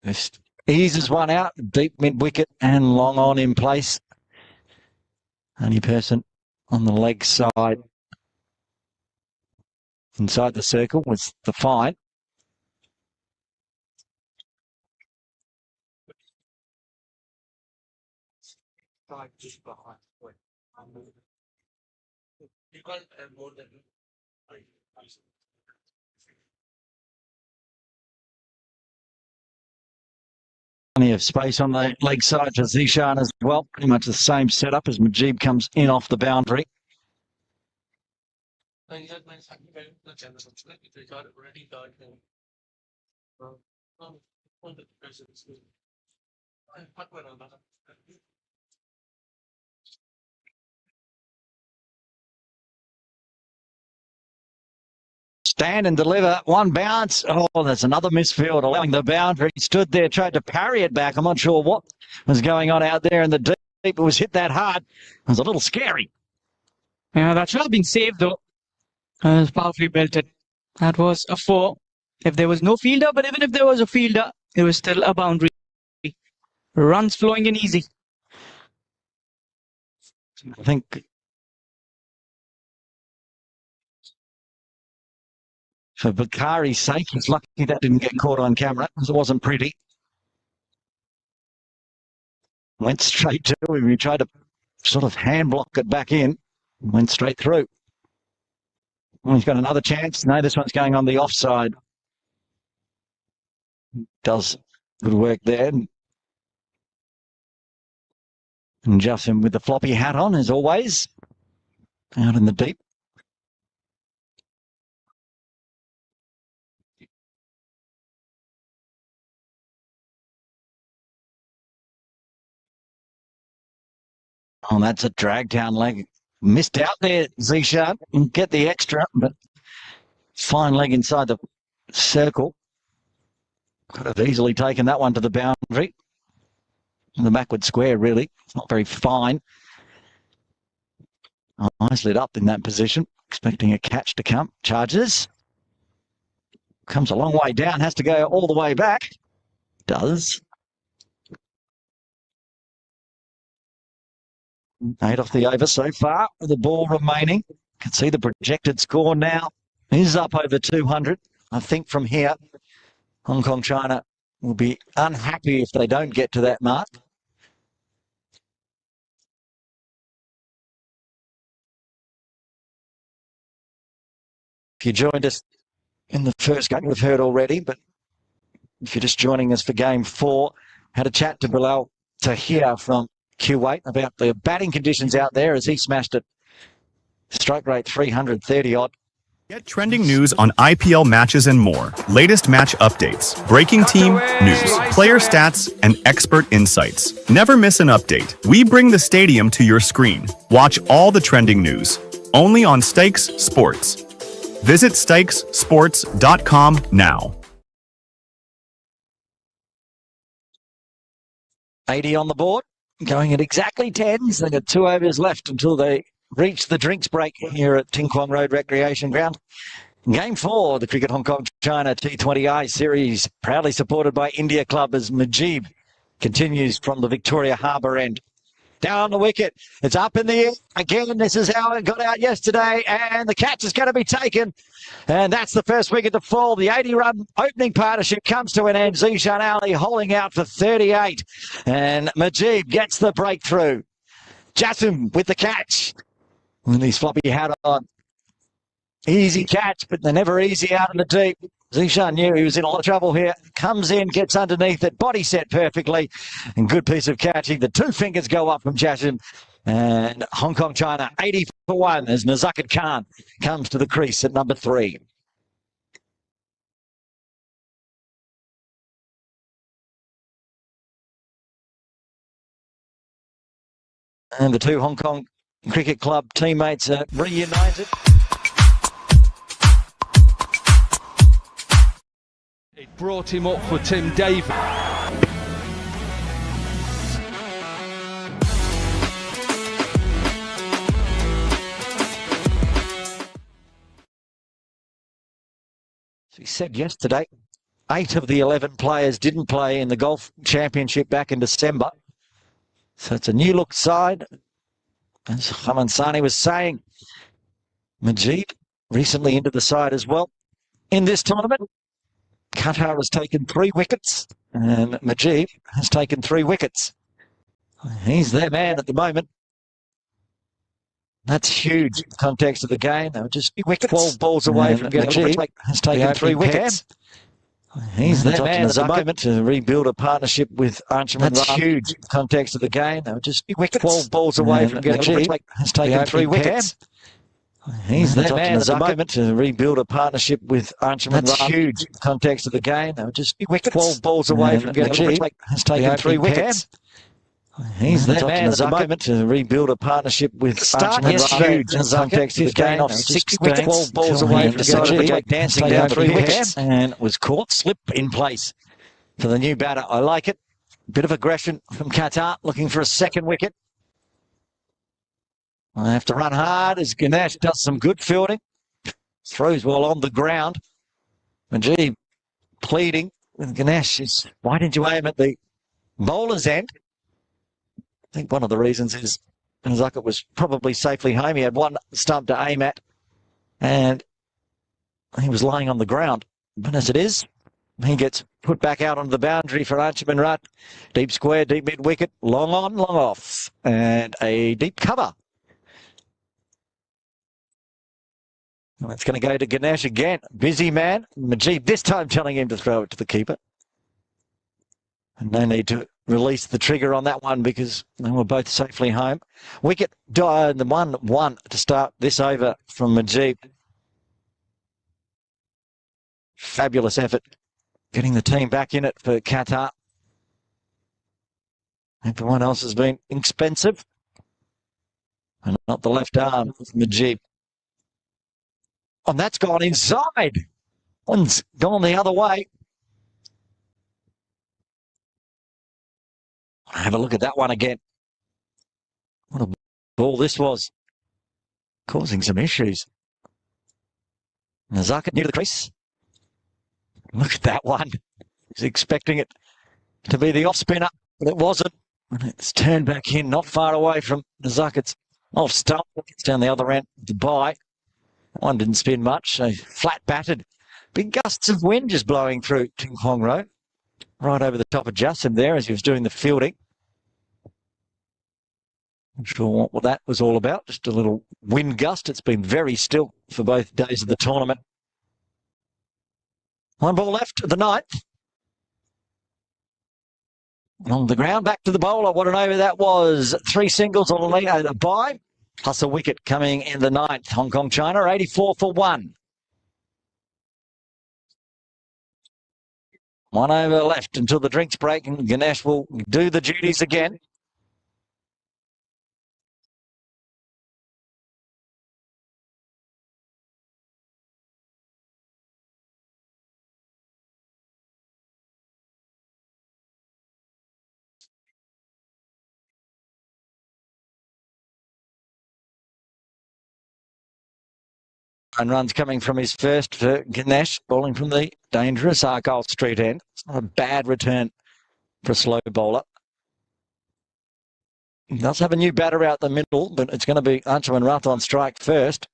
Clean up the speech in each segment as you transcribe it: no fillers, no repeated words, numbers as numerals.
Just eases one out, deep mid-wicket and long on in place. Only person on the leg side inside the circle was the fine. Just behind. You can't have more than plenty of space on the leg side for Zishan as well. Pretty much the same setup as Mujeeb comes in off the boundary. Stand and deliver. One bounce. Oh, there's another misfield allowing the boundary. Stood there, tried to parry it back. I'm not sure what was going on out there in the deep. It was hit that hard. It was a little scary. Yeah, that should have been saved though. It was powerfully belted. That was a 4. If there was no fielder, but even if there was a fielder, it was still a boundary. Runs flowing in easy. I think for Bakari's sake, he's lucky that didn't get caught on camera because it wasn't pretty. Went straight to him. He tried to sort of hand block it back in. Went straight through. Well, he's got another chance. No, this one's going on the offside. Does good work there. And Justin with the floppy hat on, as always, out in the deep. Oh, that's a drag down leg. Missed out there, Zishan. Get the extra, but fine leg inside the circle. Could have easily taken that one to the boundary. The backward square, really. It's not very fine. Eyes lit up in that position, expecting a catch to come. Charges. Comes a long way down, has to go all the way back. Does. 8 off the over so far, with the ball remaining. Can see the projected score now is up over 200. I think from here, Hong Kong, China will be unhappy if they don't get to that mark. If you joined us in the first game, we've heard already, but if you're just joining us for game 4, had a chat to Bilal Tahir from Kuwait about the batting conditions out there as he smashed it. Strike rate 330 odd. Get trending news on IPL matches and more. Latest match updates, breaking team news, player stats, and expert insights. Never miss an update. We bring the stadium to your screen. Watch all the trending news. Only on Styxsports. Visit Styxsports.com now. 80 on the board, going at exactly 10. So they've got 2 overs left until they reach the drinks break here at Ting Kwong Road Recreation Ground. Game 4, the Cricket Hong Kong China T20I series, proudly supported by India Club as Mujeeb continues from the Victoria Harbour end. Down the wicket, it's up in the air again. This is how it got out yesterday, and the catch is going to be taken. And that's the first wicket to fall. The 80-run opening partnership comes to an end. Zishan Ali holding out for 38, and Mujeeb gets the breakthrough. Jassim with the catch. With his floppy hat on. Easy catch, but they're never easy out in the deep. Zishan knew he was in a lot of trouble here. Comes in, gets underneath it, body set perfectly, and good piece of catching. The 2 fingers go up from Jassim. And Hong Kong China 80 for 1 as Nazakat Khan comes to the crease at number 3. And the 2 Hong Kong Cricket Club teammates are reunited. It brought him up for Tim Davis. As he said yesterday, 8 of the 11 players didn't play in the Golf Championship back in December. So it's a new look side. As Khamansani was saying, Majid recently into the side as well. In this tournament, Qatar has taken 3 wickets and Majid has taken 3 wickets. He's their man at the moment. That's huge in the context of the game. They were just 12 balls away from getting Majid has taken 3 wickets. He's their man at the moment to rebuild a partnership with Anshuman. That's huge in the context of the game. They were just 12 balls away from getting Majid has taken 3 wickets. He's their man at the moment to rebuild a partnership with Anshuman. That's huge in the context of the game. They were just 12 balls away from getting Majid has taken 3 wickets. He's their man at the moment to rebuild a partnership with Archman. Yes, huge in the context of the game. Off 6 wickets, 12 balls away from Sajid, dancing down 3 wickets, and was caught slip in place for the new batter. I like it. Bit of aggression from Qatar, looking for a second wicket. I have to run hard as Ganesh does some good fielding. Throws well on the ground. Majid pleading with Ganesh is, why didn't you aim at the bowler's end? I think one of the reasons is Zucker was probably safely home. He had one stump to aim at, and he was lying on the ground. But as it is, he gets put back out onto the boundary for Anshuman Rutt. Deep square, deep mid wicket, long on, long off, and a deep cover. Well, it's going to go to Ganesh again. Busy man. Majid this time telling him to throw it to the keeper. And no need to release the trigger on that one because they were both safely home. Wicket, the 1-1 to start this over from Majid. Fabulous effort getting the team back in it for Qatar. Everyone else has been expensive. And not the left arm of Majid. And that's gone inside. One's gone the other way. Have a look at that one again. What a ball this was. Causing some issues. Nazaka near the crease. Look at that one. He's expecting it to be the off spinner, but it wasn't. And it's turned back in, not far away from Nazaka's off stump. It's down the other end to buy. That one didn't spin much, so flat battered. Big gusts of wind just blowing through Ting Kwong Road. Right over the top of Justin there as he was doing the fielding. Not sure what that was all about. Just a little wind gust. It's been very still for both days of the tournament. 1 ball left, the 9th. On the ground, back to the bowler. What an over that was. 3 singles on a bye, plus a wicket coming in the 9th. Hong Kong, China, 84 for 1. 1 over left until the drinks break, and Ganesh will do the duties again. And runs coming from his first for Ganesh, bowling from the dangerous Argyle Street end. It's not a bad return for a slow bowler. He does have a new batter out the middle, but it's going to be Anshuman Rutt on strike first.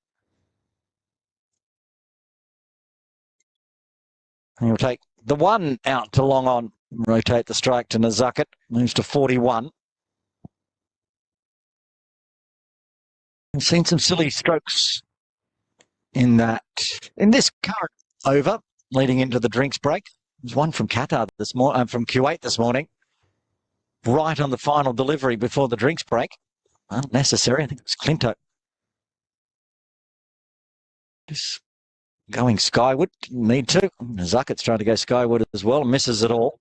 And he'll take the 1 out to long on, rotate the strike to Nazukat, moves to 41. We've seen some silly strokes in this current over leading into the drinks break. There's one from Qatar this morning, from Kuwait this morning, right on the final delivery before the drinks break. Unnecessary. I think it was Clinto. Just going skyward. Didn't need to. Zuckett's trying to go skyward as well. Misses it all.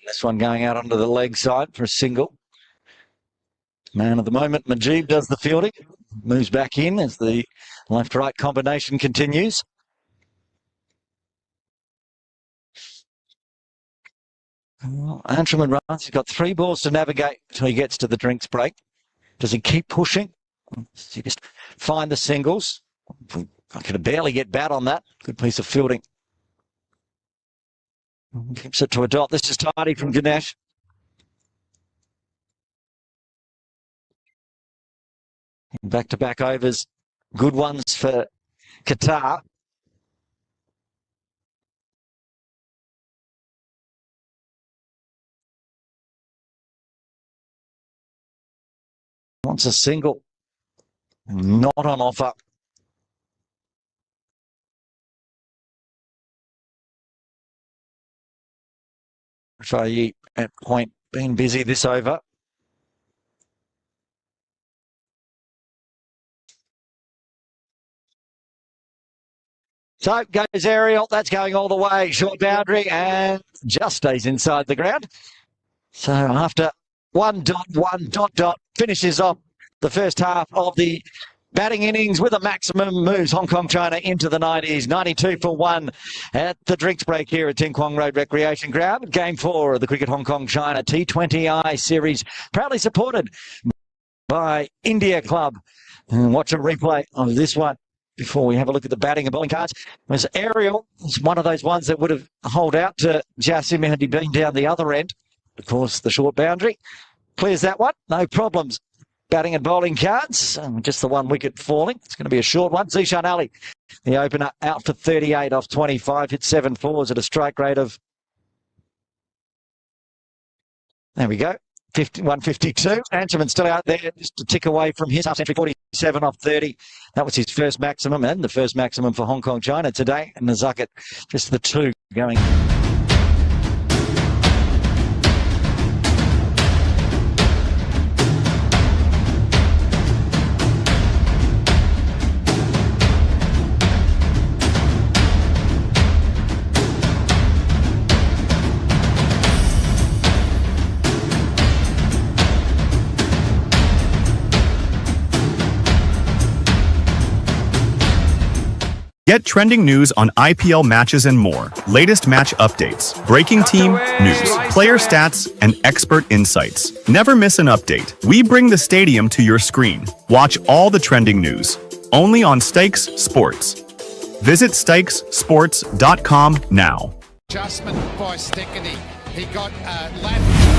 This one going out onto the leg side for a single. Man of the moment, Majid does the fielding. moves back in as the left-right combination continues. Well, Antrim runs. He's got 3 balls to navigate until he gets to the drinks break. Does he keep pushing? Does he just find the singles? I could barely get bat on that. Good piece of fielding. Keeps it to a dot. This is tidy from Ganesh. Back-to-back overs. Good ones for Qatar. Wants a single. Not on offer. Faye at point being busy this over. So goes aerial. That's going all the way. Short boundary and just stays inside the ground. So after 1.1. Finishes off the first half of the batting innings with a maximum, moves Hong Kong China into the 90s. 92 for 1 at the drinks break here at Ting Kwong Road Recreation Ground. Game 4 of the Cricket Hong Kong China T20I series, proudly supported by India Club. And watch a replay of this one before we have a look at the batting and bowling cards. It was aerial. It's one of those ones that would have held out to Jassim had he been down the other end. Of course, the short boundary clears that one. No problems. Batting and bowling cards. Just the 1 wicket falling. It's going to be a short one. Zishan Ali, the opener, out for 38 off 25. Hit 7 fours at a strike rate of, there we go, 152. Ancherman still out there, just a tick away from his half century, 47 off 30. That was his first maximum and the first maximum for Hong Kong China today. And Nazakat, just the 2 going. Get trending news on IPL matches and more. Latest match updates, breaking team news, player stats, and expert insights. Never miss an update. We bring the stadium to your screen. Watch all the trending news, only on Styxsports. Visit Styxsports.com now. Adjustment by Stickety. He got left.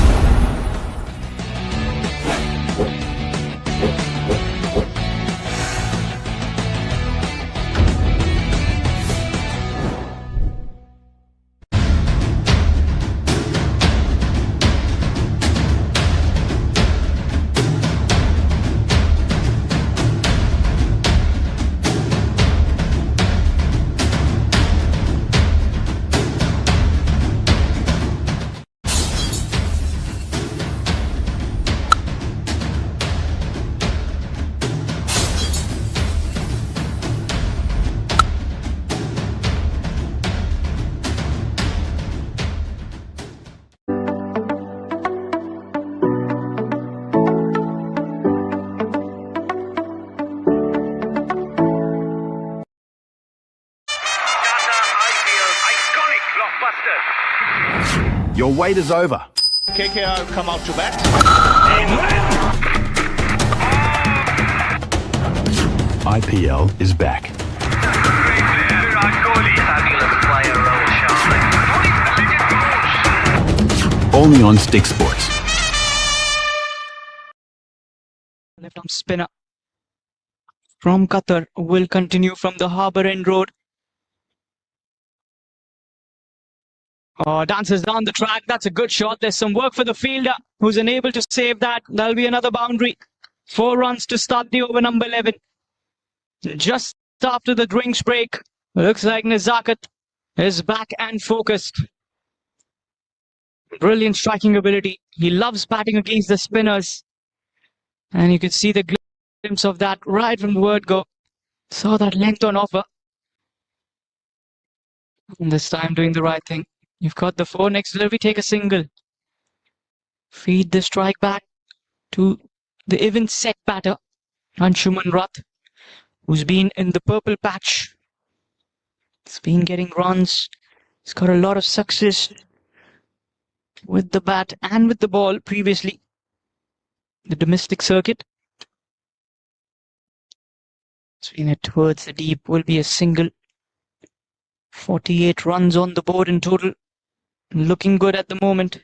Your wait is over. KKR come out to bat. IPL is back. Only on Styxsports. Left arm spinner from Qatar will continue from the Harbour End Road. Dances down the track. That's a good shot. There's some work for the fielder who's unable to save that. That'll be another boundary. 4 runs to start the over number 11. Just after the drinks break, looks like Nazakat is back and focused. Brilliant striking ability. He loves batting against the spinners. And you can see the glimpse of that right from the word go. Saw that length on offer. And this time doing the right thing. You've got the 4 next delivery, take a single. Feed the strike back to the even set batter. Anshuman Rath, who's been in the purple patch. He's been getting runs. He's got a lot of success with the bat and with the ball previously. The domestic circuit. Swing it towards the deep will be a single. 48 runs on the board in total. Looking good at the moment.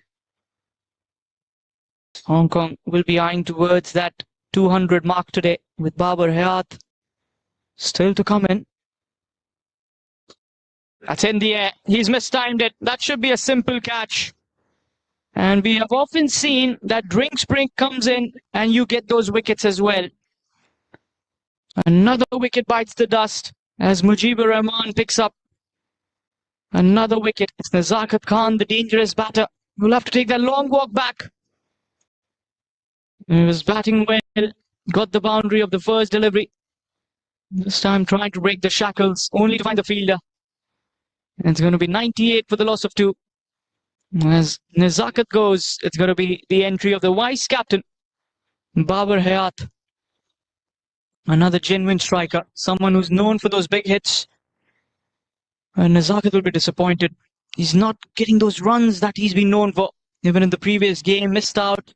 Hong Kong will be eyeing towards that 200 mark today with Babar Hayat still to come in. That's in the air. He's mistimed it. That should be a simple catch. And we have often seen that drink spring comes in and you get those wickets as well. Another wicket bites the dust as Mujibur Rahman picks up another wicket. It's Nazakat Khan, the dangerous batter, who'll have to take that long walk back. He was batting well, got the boundary of the first delivery. This time trying to break the shackles, only to find the fielder. And it's going to be 98 for the loss of 2. As Nazakat goes, it's going to be the entry of the vice captain, Babar Hayat. Another genuine striker, someone who's known for those big hits. And Nazakat will be disappointed. He's not getting those runs that he's been known for. Even in the previous game, missed out.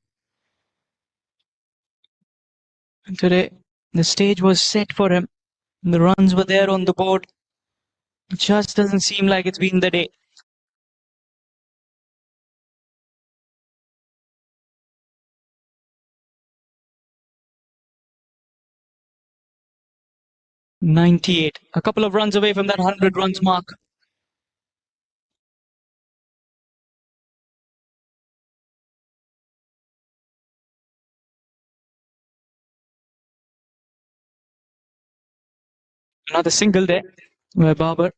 And today, the stage was set for him. The runs were there on the board. It just doesn't seem like it's been the day. .98, a couple of runs away from that 100 runs mark. Another single there by Babar.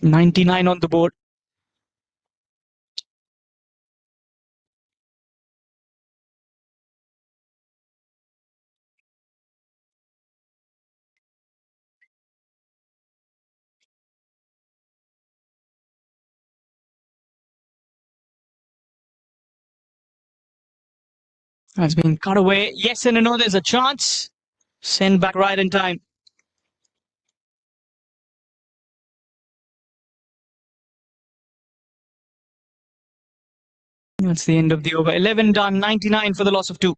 99 on the board. Has been cut away. Yes and a no, there's a chance. Send back right in time. That's the end of the over. 11 done, 99 for the loss of 2.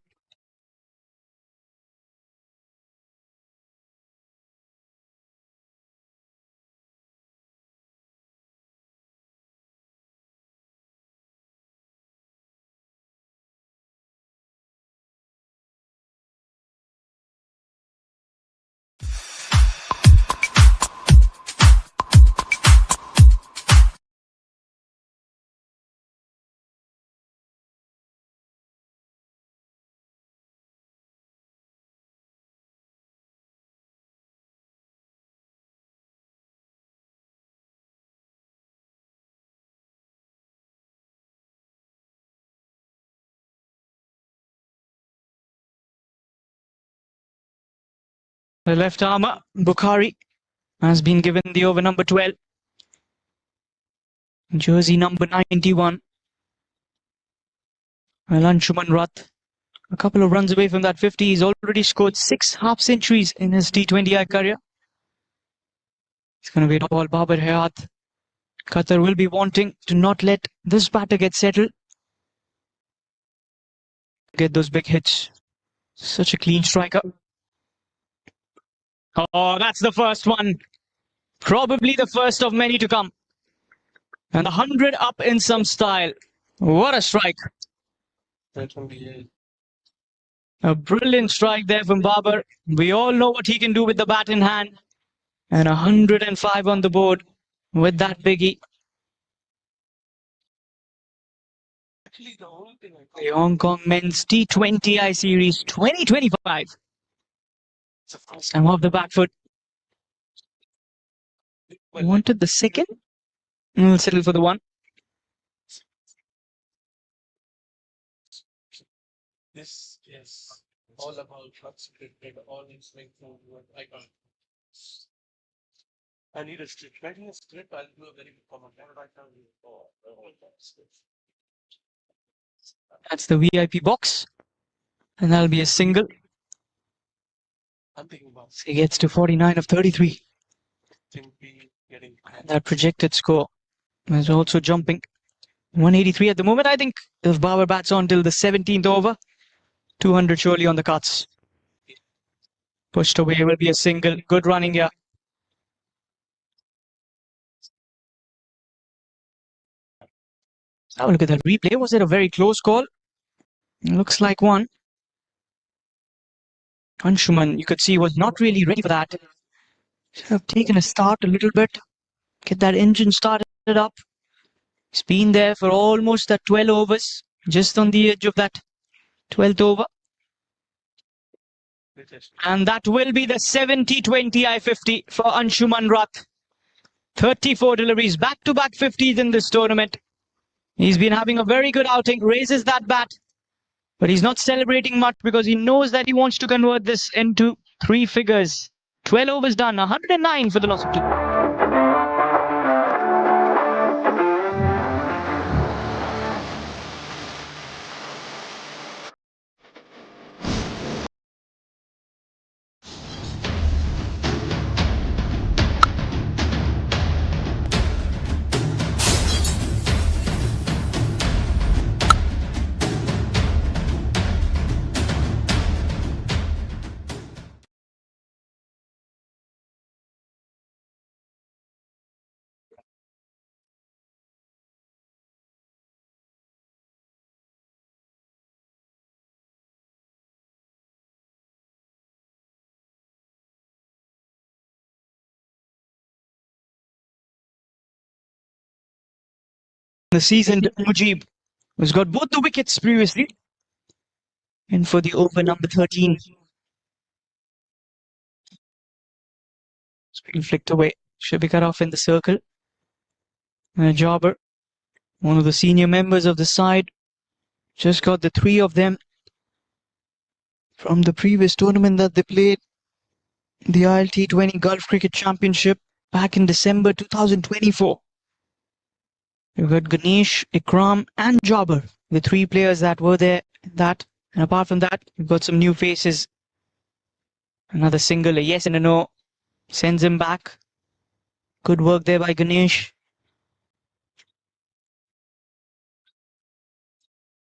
The left armour, Bukhari, has been given the over number 12. Jersey number 91. Anshuman Rath, a couple of runs away from that 50. He's already scored 6 half centuries in his T20I career. It's going to be a ball, Babar Hayat. Qatar will be wanting to not let this batter get settled. Get those big hits. Such a clean striker. Oh, that's the first one. Probably the first of many to come. And 100 up in some style. What a strike. A brilliant strike there from Babar. We all know what he can do with the bat in hand. And 105 on the board with that biggie. The Hong Kong Men's T20I Series 2025. Time off the back foot. Wanted the second. We'll settle for the one. This is all about what's scripted, all in swing forward. I can't. I need a script. Writing a script, I'll do a very good comment. Right now, That's the VIP box. And that'll be a single. I'm thinking about He gets to 49 of 33. getting And that projected score is also jumping. 183 at the moment. I think if Babar bats on till the 17th over, 200 surely on the cards. Pushed away will be a single. Good running here. Oh, look at that replay. Was it a very close call? Looks like one. Anshuman, you could see, was not really ready for that. Should have taken a start a little bit. Get that engine started up. He's been there for almost that 12 overs. Just on the edge of that 12th over. And that will be the 70-20 I-50 for Anshuman Rath. 34 deliveries, back-to-back 50s in this tournament. He's been having a very good outing, raises that bat. But he's not celebrating much because he knows that he wants to convert this into 3 figures. 12 overs done, 109 for the loss of 2. The seasoned Mujib, who's got both the wickets previously. And for the over number 13. It's been flicked away. Should be cut off in the circle. Jobber, one of the senior members of the side, just got the 3 of them from the previous tournament that they played, the T20 Gulf Cricket Championship back in December 2024. You've got Ganesh, Ikram and Jobber, the 3 players that were there in that. And apart from that, you've got some new faces. Another single, a yes and a no, sends him back. Good work there by Ganesh.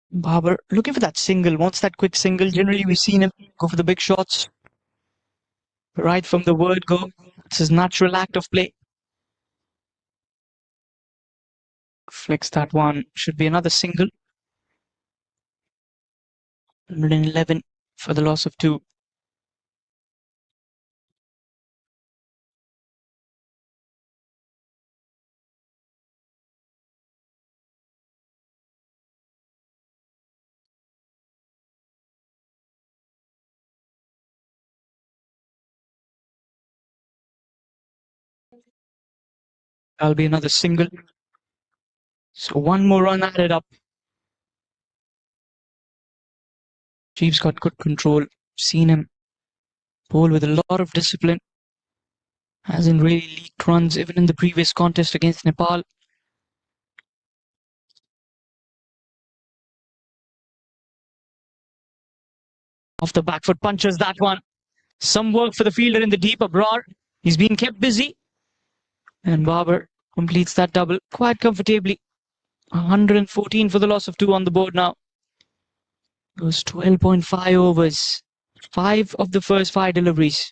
Babar looking for that single, wants that quick single. Generally, we've seen him go for the big shots. Right from the word go, it's his natural act of play. Flicks that one, should be another single. 111 for the loss of 2. That'll be another single. So one more run added up. Chief's got good control. Seen him bowl with a lot of discipline. Hasn't really leaked runs even in the previous contest against Nepal. Off the back foot, punches that one. Some work for the fielder in the deep Abrar. He's been kept busy. And Babar completes that double quite comfortably. 114 for the loss of 2 on the board now. Goes 12.5 overs. 5 of the first 5 deliveries.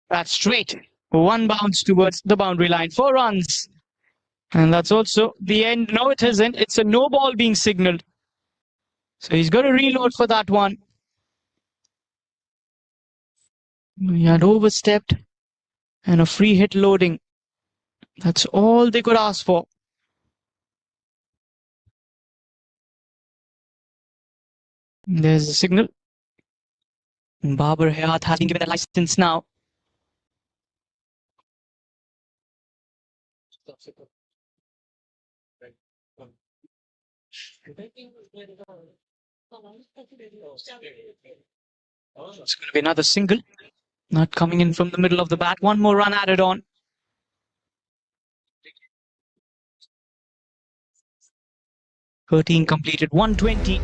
That's straight. 1 bounce towards the boundary line. 4 runs. And that's also the end. No, it isn't. It's a no ball being signaled. So he's got to reload for that one. He had overstepped. And a free hit loading. That's all they could ask for. There's the signal. Babar Hayat has been given a license now. It's going to be another single. Not coming in from the middle of the bat. 1 more run added on. 13 completed, 120.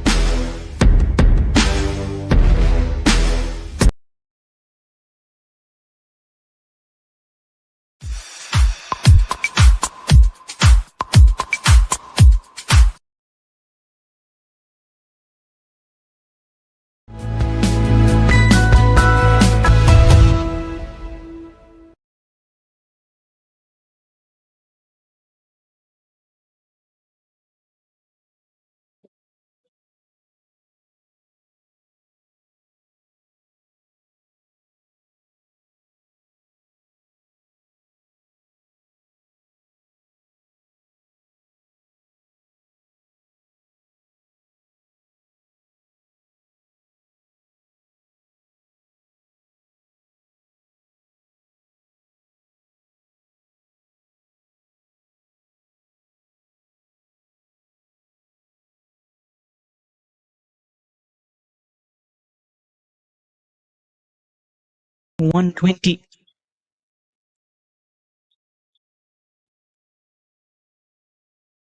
$120.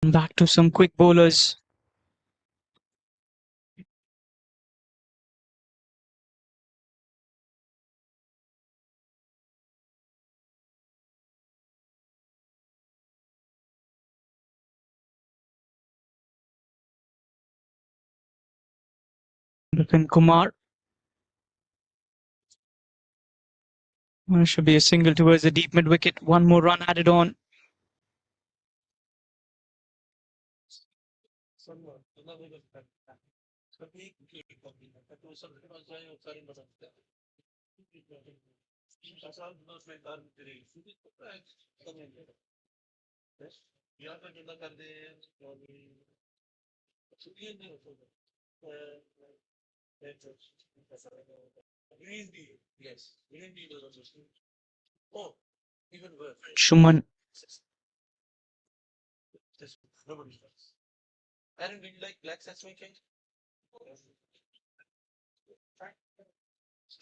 Back to some quick bowlers. Kumar. Well, should be a single towards the deep mid wicket. One more run added on. Shuman.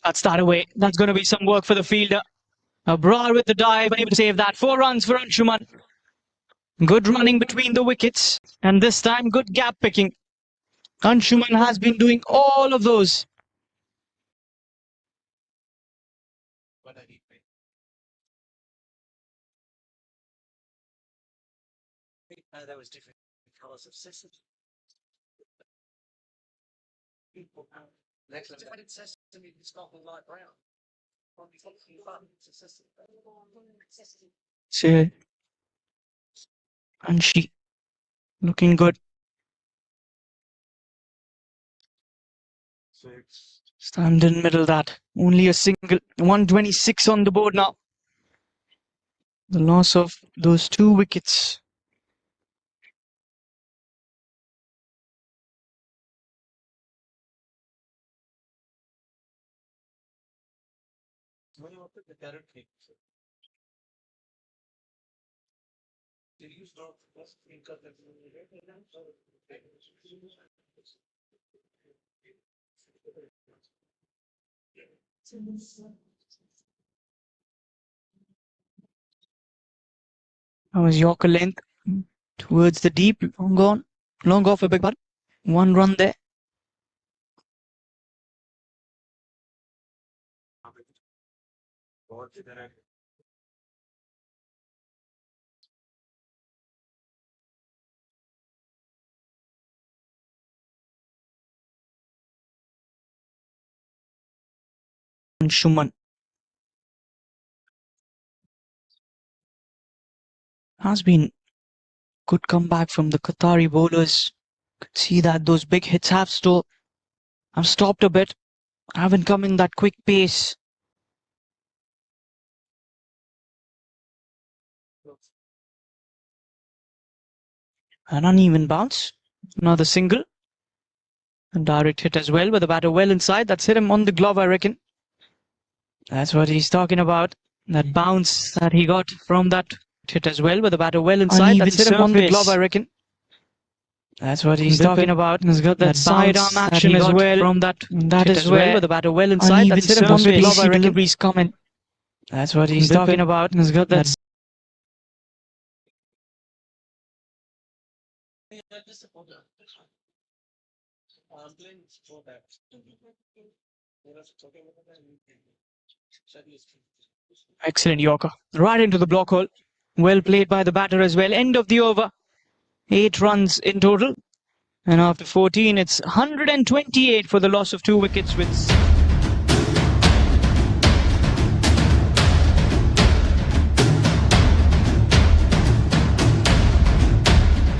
That's that away. That's going to be some work for the fielder. Abrar with the dive, unable to save that. 4 runs for Anshuman. Good running between the wickets, and this time good gap picking. Anshuman has been doing all of those. There was different colours of sesame. Next to it, sesame is not light brown. See, and she looking good. Stand in middle that. Only a single. 126 on the board now. The loss of those 2 wickets. That was Yorker length towards the deep. Long on. Long off a big ball. 1 run there. And Shuman has been good comeback from the Qatari bowlers. Could see that those big hits have stopped a bit. Haven't come in that quick pace. An uneven bounce. Another single. And direct hit as well with the batter well inside. That's hit him on the glove, I reckon. That's what he's talking about. That bounce that he got from that hit as well with the batter well inside. That's hit him on the glove, I reckon. That's what he's talking about. He's got that sidearm action as well from that is where with the batter well inside. That's hit him on the glove, I reckon. Delivery's coming. That's what he's talking about. He's got that. I'm playing for that. We're talking about that. Excellent Yorker. Right into the block hole. Well played by the batter as well. End of the over. 8 runs in total. And after 14, it's 128 for the loss of 2 wickets with